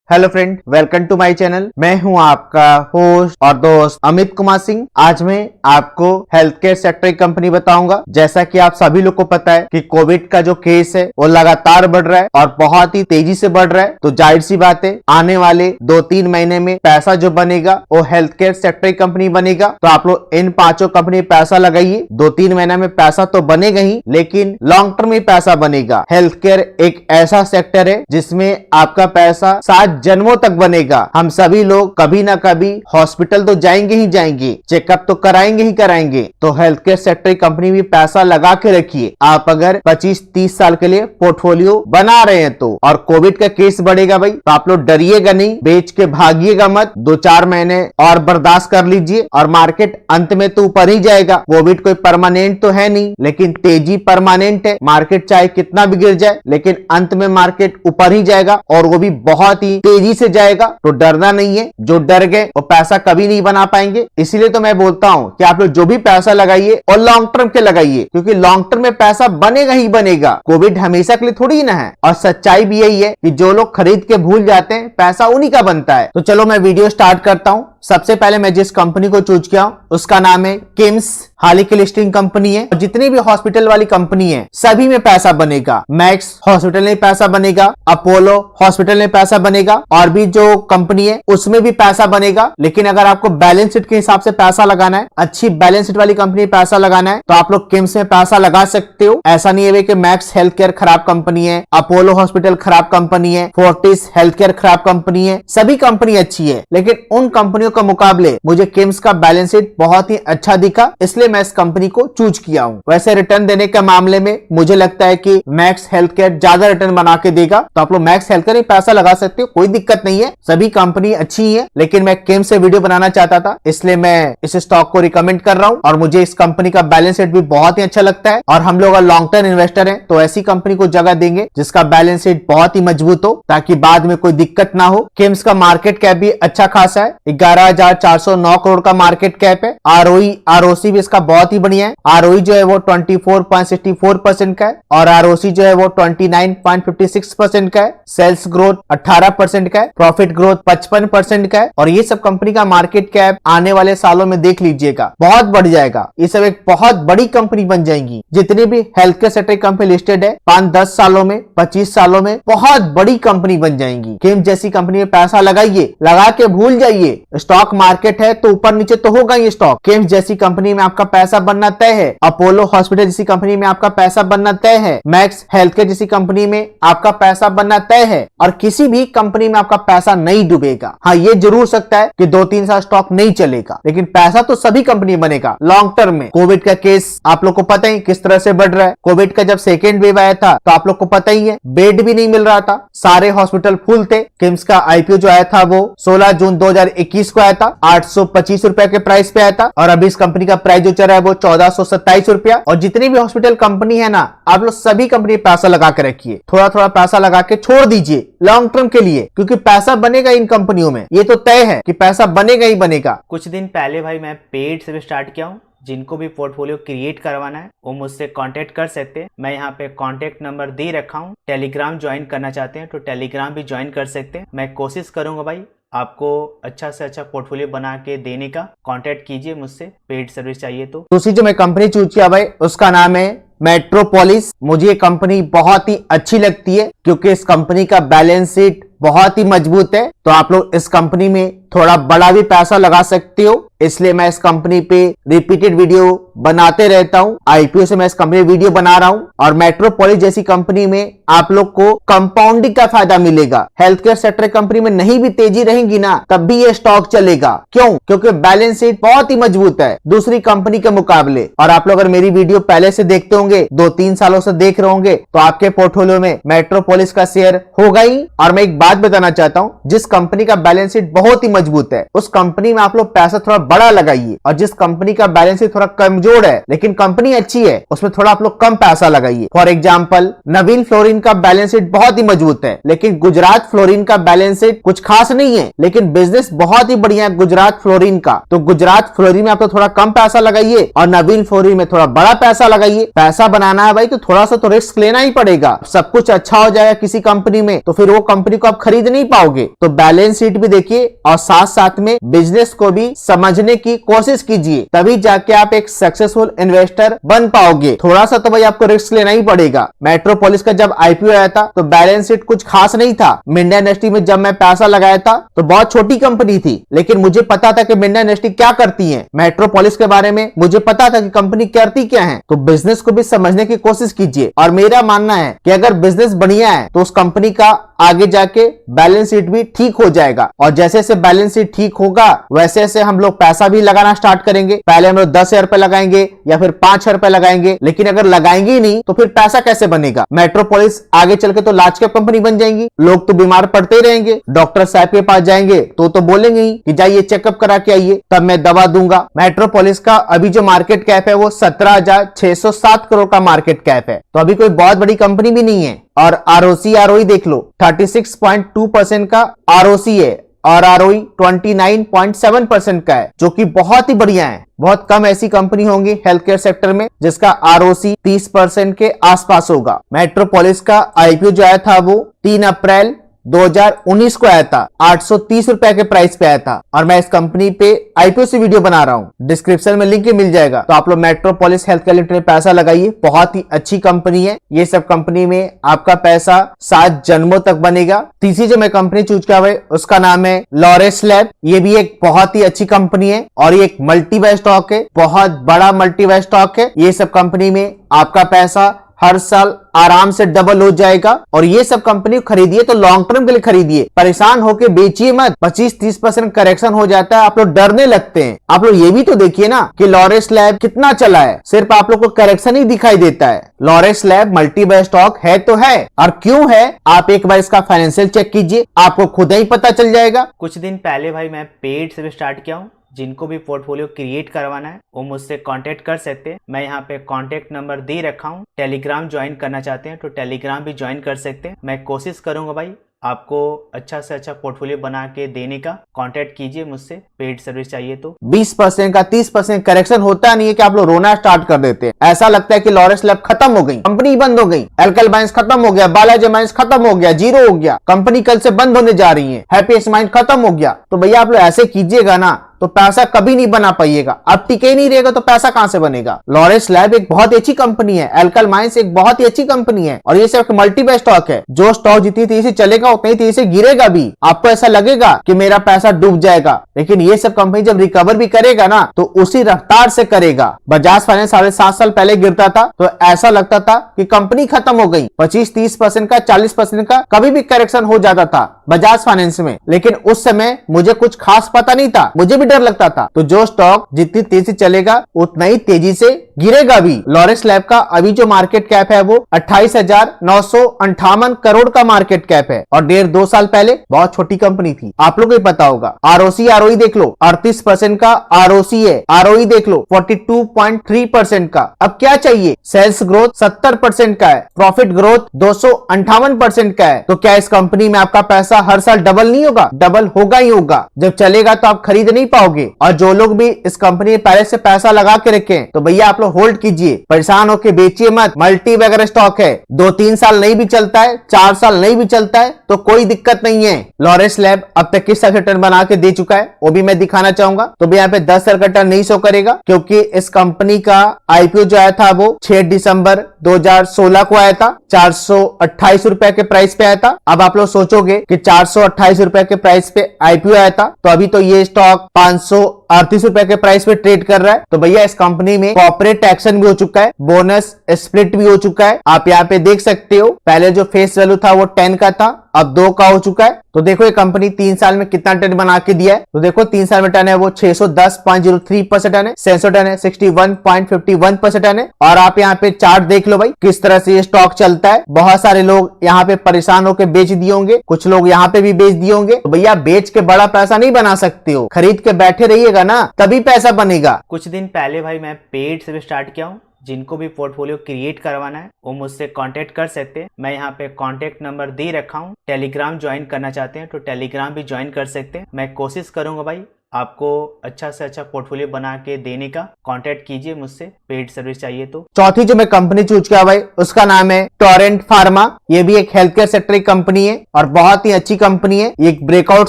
Hello friend, welcome to my channel. मैं हूं आपका होस्ट और दोस्त अमित कुमार सिंह। आज मैं आपको हेल्थ केयर सेक्टर की कंपनी बताऊंगा। जैसा कि आप सभी लोग को पता है कि कोविड का जो केस है वो लगातार बढ़ रहा है और बहुत ही तेजी से बढ़ रहा है। तो जाहिर सी बात है, आने वाले 2-3 महीने में पैसा जो बनेगा वो हेल्थ केयर सेक्टर की कंपनी बनेगा। तो आप लोग इन पांचों कंपनी पैसा लगाइए। 2-3 महीने में पैसा तो बनेगा ही, लेकिन लॉन्ग टर्म में पैसा बनेगा। हेल्थ केयर एक ऐसा सेक्टर है जिसमें आपका पैसा 7 जन्मों तक बनेगा। हम सभी लोग कभी ना कभी हॉस्पिटल तो जाएंगे ही जाएंगे, चेकअप तो कराएंगे ही कराएंगे। तो हेल्थ केयर सेक्टर की कंपनी में पैसा लगा के रखिए। आप अगर 25-30 साल के लिए पोर्टफोलियो बना रहे हैं तो, और कोविड का केस बढ़ेगा भाई, तो आप लोग डरिएगा नहीं, बेच के भागिएगा मत। 2-4 महीने और बर्दाश्त कर लीजिए और मार्केट अंत में तो ऊपर ही जाएगा। कोविड कोई परमानेंट तो है नहीं, लेकिन तेजी परमानेंट है। मार्केट चाहे कितना भी गिर जाए, लेकिन अंत में मार्केट ऊपर ही जाएगा और वो भी बहुत ही तेजी से जाएगा। तो डरना नहीं है। जो डर गए वो पैसा कभी नहीं बना पाएंगे। इसीलिए तो मैं बोलता हूं कि आप लोग जो भी पैसा लगाइए और लॉन्ग टर्म के लगाइए, क्योंकि लॉन्ग टर्म में पैसा बनेगा ही बनेगा। कोविड हमेशा के लिए थोड़ी ना है। और सच्चाई भी यही है कि जो लोग खरीद के भूल जाते हैं, पैसा उन्हीं का बनता है। तो चलो मैं वीडियो स्टार्ट करता हूं। सबसे पहले मैं जिस कंपनी को चूज किया उसका नाम है किम्स। हाल ही की लिस्टिंग कंपनी है। जितनी भी हॉस्पिटल वाली कंपनी है सभी में पैसा बनेगा। मैक्स हॉस्पिटल में पैसा बनेगा, अपोलो हॉस्पिटल में पैसा बनेगा, और भी जो कंपनी है उसमें भी पैसा बनेगा। लेकिन अगर आपको बैलेंस शीट के हिसाब से पैसा लगाना है, अच्छी बैलेंस शीट वाली कंपनी में पैसा लगाना है, तो आप लोग किम्स में पैसा लगा सकते हो। ऐसा नहीं है कि मैक्स हेल्थ केयर खराब कंपनी है, अपोलो हॉस्पिटल खराब कंपनी है, फोर्टिस हेल्थ केयर खराब कंपनी है। सभी कंपनी अच्छी है, लेकिन उन कंपनियों के मुकाबले मुझे किम्स का बैलेंस शीट बहुत ही अच्छा दिखा, इसलिए मैं इस कंपनी को चूज किया हूं। वैसे रिटर्न देने के मामले में मुझे लगता है कि मैक्स हेल्थ केयर ज्यादा रिटर्न बना के देगा। तो आप लोग मैक्स हेल्थ केयर में पैसा लगा सकते हो, कोई दिक्कत नहीं है। सभी कंपनी अच्छी है, लेकिन मैं किम्स से वीडियो बनाना चाहता था, इसलिए मैं इस स्टॉक को रिकमेंड कर रहा हूं। और मुझे इस कंपनी का बैलेंस शीट भी बहुत ही अच्छा लगता है। और हम लोग लॉन्ग टर्म इन्वेस्टर हैं, तो ऐसी कंपनी को जगह देंगे जिसका बैलेंस शीट बहुत ही मजबूत हो, ताकि बाद में कोई दिक्कत ना हो। किम्स का मार्केट कैप भी अच्छा खासा है, 11,409 करोड़ का मार्केट कैप है। आरओई आरओसी भी इसका बहुत ही बढ़िया है। आरओई जो है वो 24.64% का है और आरओसी जो है वो 29.56% का है। सेल्स ग्रोथ 18% का है, प्रॉफिट ग्रोथ 55% का है। और ये सब कंपनी का मार्केट कैप आने वाले सालों में देख लीजिएगा बहुत बढ़ जाएगा। ये सब एक बहुत बड़ी कंपनी बन जाएंगी। जितनी भी health care sector company listed है, 5-10 सालों में, 25 सालों में बहुत बड़ी कंपनी बन जाएंगी। किम्स जैसी कंपनी में पैसा लगाइए, लगा के भूल जाइए। स्टॉक मार्केट है तो ऊपर नीचे तो होगा ये स्टॉक। किम्स जैसी कंपनी में आपका पैसा बनना तय है। अपोलो हॉस्पिटल जैसी कंपनी में आपका पैसा बनना तय है। मैक्स हेल्थ केयर जैसी कंपनी में आपका पैसा बनना तय है। और किसी भी कंपनी में आपका पैसा नहीं डूबेगा। हाँ, ये जरूर सकता है कि 2-3 साल स्टॉक नहीं चलेगा, लेकिन पैसा तो सभी कंपनी बनेगा लॉन्ग टर्म में। कोविड का केस आप लोग को पता ही किस तरह से बढ़ रहा है। कोविड का जब सेकेंड वेव आया था तो आप लोग को पता ही है, बेड भी नहीं मिल रहा था, सारे हॉस्पिटल फुल थे। किम्स का आईपीओ जो आया था वो 16 जून 2021 को आया था, 825 रुपए के प्राइस पे आया था। और अभी इस कंपनी का प्राइस जो चल रहा है वो 1427 रुपया। और जितनी भी हॉस्पिटल कंपनी है ना, आप लोग सभी कंपनी पैसा लगा के रखिए। थोड़ा थोड़ा पैसा लगा के छोड़ दीजिए लॉन्ग टर्म के लिए, क्योंकि पैसा बनेगा इन कंपनियों में। ये तो तय है कि पैसा बनेगा ही बनेगा। कुछ दिन पहले भाई मैं पेड से स्टार्ट किया हूँ। जिनको भी पोर्टफोलियो क्रिएट करवाना है वो मुझसे कांटेक्ट कर सकते हैं। मैं यहाँ पे कांटेक्ट नंबर दे रखा हूँ। टेलीग्राम ज्वाइन करना चाहते हैं तो टेलीग्राम भी ज्वाइन कर सकते हैं। मैं कोशिश करूंगा भाई आपको अच्छा से अच्छा पोर्टफोलियो बना के देने का। कांटेक्ट कीजिए मुझसे, पेड सर्विस चाहिए तो। दूसरी जो मैं कंपनी चूज किया भाई उसका नाम है मेट्रोपोलिस। मुझे ये कंपनी बहुत ही अच्छी लगती है, क्योंकि इस कंपनी का बैलेंस शीट बहुत ही मजबूत है। तो आप लोग इस कंपनी में थोड़ा बड़ा भी पैसा लगा सकते हो, इसलिए मैं इस कंपनी पे रिपीटेड वीडियो बनाते रहता हूं। आईपीओ से मैं इस कंपनी में वीडियो बना रहा हूं। और मेट्रोपोलिस जैसी कंपनी में आप लोग को कंपाउंडिंग का फायदा मिलेगा। हेल्थ केयर सेक्टर कंपनी में नहीं भी तेजी रहेगी ना, तब भी ये स्टॉक चलेगा। क्यों? क्योंकि बैलेंस शीट बहुत ही मजबूत है दूसरी कंपनी के मुकाबले। और आप लोग अगर मेरी वीडियो पहले से देखते होंगे, 2-3 सालों से देख रहे होंगे, तो आपके पोर्टफोलियो में मेट्रोपोलिस का शेयर होगा ही। और मैं एक बात बताना चाहता हूं, जिस कंपनी का बैलेंस शीट बहुत ही मजबूत है, उस कंपनी में आप लोग पैसा थोड़ा बड़ा लगाइए। और जिस कंपनी का बैलेंस शीट थोड़ा कमजोर है लेकिन कंपनी अच्छी है, उसमें थोड़ा आप लोग कम पैसा लगाइए। फॉर एग्जांपल, नवीन फ्लोरिन का बैलेंस शीट बहुत ही मजबूत है, लेकिन गुजरात फ्लोरिन का बैलेंस शीट कुछ खास नहीं है, लेकिन बिजनेस बहुत ही बढ़िया है गुजरात फ्लोरिन का। तो गुजरात फ्लोरिन में आप लोग थोड़ा कम पैसा लगाइए और नवीन फ्लोरिन में थोड़ा बड़ा पैसा लगाइए। पैसा बनाना है भाई तो थोड़ा सा तो रिस्क लेना ही पड़ेगा। सब कुछ अच्छा हो जाएगा किसी कंपनी में तो फिर वो कंपनी को आप आप खरीद नहीं पाओगे। तो बैलेंस शीट भी देखिए और साथ साथ में बिजनेस को भी समझने की कोशिश कीजिए, तभी जाके आप एक सक्सेसफुल इन्वेस्टर बन पाओगे। थोड़ा सा तो भाई आपको रिस्क लेना ही पड़ेगा। मेट्रोपोलिस का जब आईपीओ आया था तो बैलेंस शीट कुछ खास नहीं था। मिंडा इंडस्ट्री में जब मैं पैसा लगाया था तो बहुत छोटी कंपनी थी, लेकिन मुझे पता था कि मिंडा इंडस्ट्री क्या करती है। मेट्रोपोलिस के बारे में मुझे पता था कि कंपनी करती क्या है। तो बिजनेस को भी समझने की कोशिश कीजिए। और मेरा मानना है कि अगर बिजनेस बढ़िया है तो उस कंपनी का आगे जाके बैलेंस शीट भी ठीक हो जाएगा। और जैसे जैसे बैलेंस शीट ठीक होगा वैसे वैसे हम लोग पैसा भी लगाना स्टार्ट करेंगे। पहले हम लोग 10,000 रुपए लगाएंगे या फिर 5,000 रुपए लगाएंगे, लेकिन अगर लगाएंगे ही नहीं तो फिर पैसा कैसे बनेगा। मेट्रोपोलिस आगे चल के तो लार्ज कैप कंपनी बन जाएंगी। लोग तो बीमार पड़ते ही रहेंगे, डॉक्टर साहब के पास जाएंगे तो बोलेंगे ही कि जाइए चेकअप करा के आइए, तब मैं दवा दूंगा। मेट्रोपोलिस का अभी जो मार्केट कैप है वो 17,607 करोड़ का मार्केट कैप है, तो अभी कोई बहुत बड़ी कंपनी भी नहीं है। और आरओसी आरओई देख लो, 36.2% का आरओसी है और आरओई 29.7% का है, जो कि बहुत ही बढ़िया है। बहुत कम ऐसी कंपनी होंगी हेल्थ केयर सेक्टर में जिसका आरओसी 30% के आसपास होगा। मेट्रोपोलिस का आईपीओ जो आया था वो 3 अप्रैल 2019 को आया था, 830 रुपए के प्राइस पे आया था। और मैं इस कंपनी पे आईपीओ से वीडियो बना रहा हूँ, डिस्क्रिप्शन में लिंक मिल जाएगा। तो आप लोग मेट्रोपोलिस हेल्थ केयर लिमिटेड में पैसा लगाइए, बहुत ही अच्छी कंपनी है। ये सब कंपनी में आपका पैसा 7 जन्मों तक बनेगा। तीसरी जो मैं कंपनी चूज किया हुआ है उसका नाम है लॉरेस लैब। ये भी एक बहुत ही अच्छी कंपनी है और ये एक मल्टीबैग स्टॉक है, बहुत बड़ा मल्टीबैग स्टॉक है। ये सब कंपनी में आपका पैसा हर साल आराम से डबल हो जाएगा। और ये सब कंपनी खरीदिए तो लॉन्ग टर्म के लिए खरीदिए, परेशान होके बेचिए मत। 25-30% करेक्शन हो जाता है, आप लोग डरने लगते हैं। आप लोग ये भी तो देखिए ना कि लॉरेस लैब कितना चला है, सिर्फ आप लोग को करेक्शन ही दिखाई देता है। लॉरेस लैब मल्टीबैग स्टॉक है तो है, और क्यों है आप एक बार इसका फाइनेंशियल चेक कीजिए, आपको खुद ही पता चल जाएगा। कुछ दिन पहले भाई मैं पेड से भी स्टार्ट किया हूँ। जिनको भी पोर्टफोलियो क्रिएट करवाना है वो मुझसे कांटेक्ट कर सकते हैं। मैं यहाँ पे कांटेक्ट नंबर दे रखा हूँ। टेलीग्राम ज्वाइन करना चाहते हैं तो टेलीग्राम भी ज्वाइन कर सकते हैं। मैं कोशिश करूंगा भाई आपको अच्छा से अच्छा पोर्टफोलियो बना के देने का। कांटेक्ट कीजिए मुझसे, पेड सर्विस चाहिए तो। 20% का 30% करेक्शन होता नहीं है कि आप लोग रोना स्टार्ट कर देते हैं। ऐसा लगता है कि लॉरेस लैब खत्म हो गई, कंपनी बंद हो गई, एल्कल माइंस खत्म हो गया, बालाजी माइंस खत्म हो गया, जीरो हो गया, कंपनी कल से बंद होने जा रही है, हैप्पीएस्ट माइंस खत्म हो गया। तो भैया आप लोग ऐसे कीजिएगा ना तो पैसा कभी नहीं बना पाइएगा। अब टिके नहीं रहेगा तो पैसा कहां से बनेगा। लॉरेस लैब एक बहुत ही अच्छी कंपनी है, एल्कल माइंस एक बहुत ही अच्छी कंपनी है, और ये सिर्फ मल्टीबैग स्टॉक है। जो स्टॉक जितनी तेजी से चलेगा उतनी तेजी से गिरेगा भी। आपको ऐसा लगेगा कि मेरा पैसा डूब जाएगा, लेकिन ये सब कंपनी जब रिकवर भी करेगा ना तो उसी रफ्तार से करेगा। बजाज फाइनेंस 7.5 साल पहले गिरता था तो ऐसा लगता था कि कंपनी खत्म हो गई। 25-30% का 40% का कभी भी करेक्शन हो जाता था बजाज फाइनेंस में, लेकिन उस समय मुझे कुछ खास पता नहीं था, मुझे भी डर लगता था। तो जो स्टॉक जितनी तेजी चलेगा उतना ही तेजी से गिरेगा भी। लॉरेस लैब का अभी जो मार्केट कैप है वो 28,958 करोड़ का मार्केट कैप है, और 1.5-2 साल पहले बहुत छोटी कंपनी थी। आप लोगों को पता होगा। आरओसी आरओई देख लो, 38% का आरओसी है, आरओई देख लो 42.3% का। अब क्या चाहिए, सेल्स ग्रोथ 70% का है, प्रॉफिट ग्रोथ 258% का है। तो क्या इस कंपनी में आपका पैसा हर साल डबल नहीं होगा? डबल होगा ही होगा। जब चलेगा तो आप खरीद नहीं पाओगे। और जो लोग भी इस कंपनी में पहले से पैसा लगा के रखे तो भैया आप लोग होल्ड कीजिए, परेशान होके बेचिए मत। मल्टी बैगर स्टॉक है, 2-3 साल नहीं भी चलता है, 4 साल नहीं भी चलता है तो कोई दिक्कत नहीं है। लॉरेस लैब अब तक किस तरह से रिटर्न बना के दे चुका है वो भी मैं दिखाना चाहूंगा। तो भी यहाँ पे 10 साल का रिटर्न नहीं शो करेगा, क्योंकि इस कंपनी का आईपीओ जो आया था वो 6 दिसंबर 2016 को आया था, 428 रुपए के प्राइस पे आया था। अब आप लोग सोचोगे कि 428 रुपए के प्राइस पे आईपीओ आया था तो अभी तो ये स्टॉक 538 रुपए के प्राइस पे ट्रेड कर रहा है। तो भैया इस कंपनी में कॉर्पोरेट एक्शन भी हो चुका है, बोनस स्प्लिट भी हो चुका है। आप यहाँ पे देख सकते हो, पहले जो फेस वैल्यू था वो 10 का था, अब 2 का हो चुका है। तो देखो ये कंपनी 3 साल में कितना टर्न बना के दिया है। तो देखो 3 साल में टर्न है वो 610.03% टर्न है, सेंसो टर्न है 61.51% टर्न है। और आप यहाँ पे चार्ट देख लो भाई किस तरह से ये स्टॉक चलता है। बहुत सारे लोग यहाँ पे परेशान होकर बेच दिए होंगे, कुछ लोग यहाँ पे भी बेच दिए होंगे। तो भैया बेच के बड़ा पैसा नहीं बना सकते हो, खरीद के बैठे रहिएगा ना तभी पैसा बनेगा। कुछ दिन पहले भाई मैं पेड से भी स्टार्ट किया हूँ। जिनको भी पोर्टफोलियो क्रिएट करवाना है वो मुझसे कांटेक्ट कर सकते हैं। मैं यहाँ पे कांटेक्ट नंबर दे रखा हूँ। टेलीग्राम ज्वाइन करना चाहते हैं तो टेलीग्राम भी ज्वाइन कर सकते हैं। मैं कोशिश करूंगा भाई आपको अच्छा से अच्छा पोर्टफोलियो बना के देने का। कांटेक्ट कीजिए मुझसे, पेड सर्विस चाहिए तो। चौथी जो मैं कंपनी चूज किया भाई उसका नाम है टोरेंट फार्मा। ये भी एक हेल्थ केयर सेक्टर की कंपनी है और बहुत ही अच्छी कंपनी है। ये एक ब्रेकआउट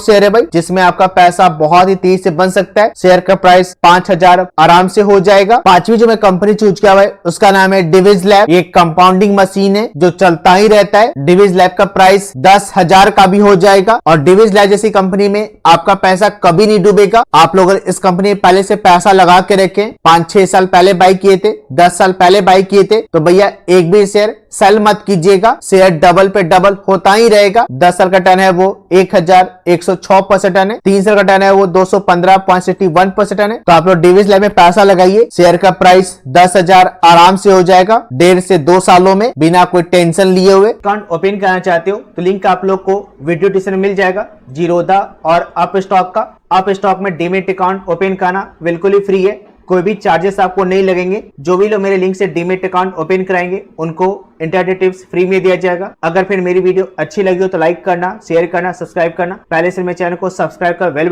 शेयर है भाई, जिसमें आपका पैसा बहुत ही तेजी से बन सकता है। शेयर का प्राइस 5,000 आराम से हो जाएगा। पांचवी जो मैं कंपनी चूज किया भाई उसका नाम है डिविज लैब। ये कंपाउंडिंग मशीन है जो चलता ही रहता है। डिविज लैब का प्राइस 10,000 का भी हो जाएगा और डिविज लैब जैसी कंपनी में आपका पैसा कभी नहीं डूबेगा। आप लोग इस कंपनी में पहले से पैसा लगा के रखें, 5-6 साल पहले बाई किए थे, 10 साल पहले बाई किए थे, तो भैया एक भी शेयर सेल मत कीजिएगा। शेयर डबल पे डबल होता ही रहेगा। 10 साल का टर्न है वो 1,106% टर्न है। 3 साल का टर्न है वो 215.61% टर्न है। तो आप लोग डिविज लैब में पैसा लगाइए। शेयर का प्राइस 10,000 आराम से हो जाएगा 1.5 से 2 सालों में बिना कोई टेंशन लिए हुए। अकाउंट ओपन करना चाहते हो तो लिंक आप लोग को वीडियो डिस्क्रिप्शन में मिल जाएगा। जीरोधा और अप स्टॉक का। अप स्टॉक में डीमेट अकाउंट ओपन करना बिल्कुल ही फ्री है, कोई भी चार्जेस आपको नहीं लगेंगे। जो भी लोग मेरे लिंक से डीमेट अकाउंट ओपन कराएंगे उनको इंटरनेट टिप्स फ्री में दिया जाएगा। अगर फिर मेरी वीडियो अच्छी लगी हो तो लाइक करना, शेयर करना, सब्सक्राइब करना। पहले से मेरे चैनल को सब्सक्राइब कर बेल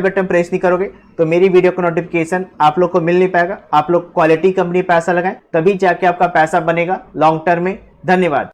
बटन प्रेस नहीं करोगे तो मेरी वीडियो का नोटिफिकेशन आप लोग को मिल नहीं पाएगा। आप लोग क्वालिटी कंपनी पैसा लगाएं तभी जाके आपका पैसा बनेगा लॉन्ग टर्म में। धन्यवाद।